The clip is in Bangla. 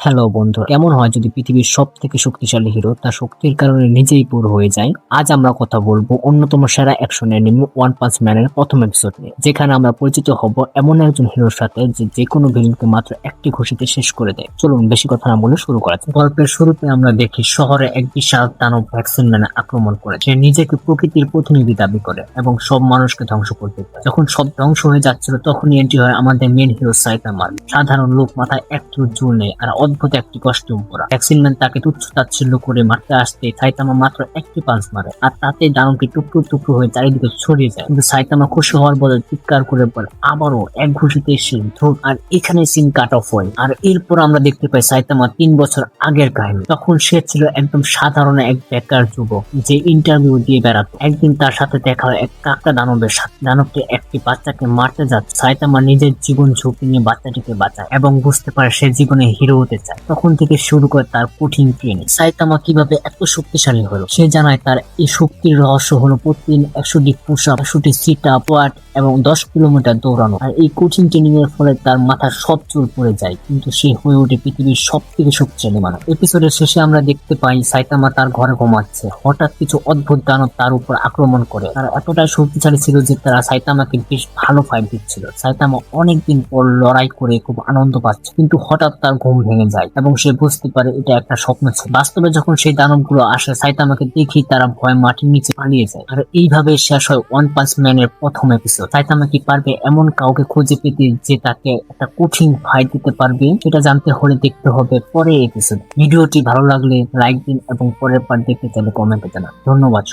হ্যালো বন্ধু, কেমন হয় যদি পৃথিবীর সব থেকে শক্তিশালী হিরো তার শক্তির কারণে নিজেই পুর হয়ে যায়। আজ আমরা কথা বলবো অন্যতম সেরা অ্যাকশন অ্যানিমে ওয়ান পাঞ্চ ম্যানের প্রথম এপিসোড নিয়ে, যেখানে আমরা পরিচিত হব এমন একজন হিরোর সাথে যে কোনো ভিলেনকে মাত্র একটি ঘুষিতে শেষ করে দেয়। চলুন বেশি কথা না বলে শুরু করা যাক। গল্পের শুরুতে আমরা দেখি শহরে এক বিশাল দানব ভ্যাকসিন ম্যানে আক্রমণ করে। সে নিজেকে প্রকৃতির প্রতিনিধি দাবি করে এবং সব মানুষকে ধ্বংস করতে চায়। যখন সব ধ্বংস হয়ে যাচ্ছিল তখনই এন্ট্রি হয় আমাদের মেন হিরো সাইতামা। সাধারণ লোক, মাথায় একটু চুল নেই আর অদ্ভুত একটি কস্টিউম পরা। ভ্যাকসিনম্যান তাকে তুচ্ছ তাচ্ছিল্য করে মারতে আসতে সাইতামা মাত্র একটি পাঞ্চ মারে আর তাতে দানবটি টুকরো টুকরো হয়ে চারিদিকে ছড়িয়ে যায়। কিন্তু সাইতামা খুশি হওয়ার বদলে চিৎকার করে বলে আবারও এক ঘুষিতে সে ধূপ। আর এখানে সিন কাট অফ হয়। আর এরপর আমরা দেখতে পাই সাইতামা 3 বছর আগের কাহিনী। তখন সে ছিল একদম সাধারণ এক বেকার যুবক যে ইন্টারভিউ দিয়ে বেড়াতো। একদিন তার সাথে দেখা হয় এক কাকড়া দানবের সাথে। দানবটি একটি বাচ্চাকে মারতে যাচ্ছে। সাইতামা নিজের জীবন ঝুঁকি নিয়ে বাচ্চাটিকে বাঁচায় এবং বুঝতে পারে সে জীবনে হিরো হতে চায়। তখন থেকে শুরু করে তার কঠিন ট্রেনিং। সাইতামা কিভাবে এত শক্তিশালী হলো সে জানায় তার এই শক্তির রহস্য হলো প্রতিদিন 100টি পুশ আপ, 100টি সিট আপ, ওয়াট এবং 10 কিলোমিটার দৌড়ানো। আর এই কঠিন ট্রেনিং এর ফলে তার মাথার সব চুল পড়ে যায়, কিন্তু সে হয়ে ওঠে পৃথিবীর সব থেকে শক্তিশালী মানুষ। এপিসোডের শেষে আমরা দেখতে পাই সাইতামা তার ঘরে ঘুমাচ্ছে। হঠাৎ কিছু অদ্ভুত দানব তার উপর আক্রমণ করে। তারা এতটাই শক্তিশালী ছিল যে তারা সাইতামাকে বেশ ভালো ফাইট দিচ্ছিল। সাইতামা অনেকদিন পর লড়াই করে খুব আনন্দ পাচ্ছে, কিন্তু হঠাৎ তার ঘুম ভেঙে যায় এবং সে বুঝতে পারে এটা একটা স্বপ্ন ছিল। বাস্তবে যখন সেই দানবগুলো আসে সাইতামাকে দেখি তারা ভয় মাটির নিচে পালিয়ে যায়। আর এইভাবে শেষ হয় ওয়ান পাঞ্চ ম্যানের প্রথম এপিসোড। সাইতামা কি পারবে এমন কাউকে খুঁজে পেতে যে তাকে একটা কঠিন ফাইট দিতে পারবে? সেটা জানতে হলে দেখতে হবে পরের এপিসোড। ভিডিওটি ভালো লাগলে লাইক দিন এবং পরের পার্ট দেখতে চাইলে কমেন্টে জানান। ধন্যবাদ।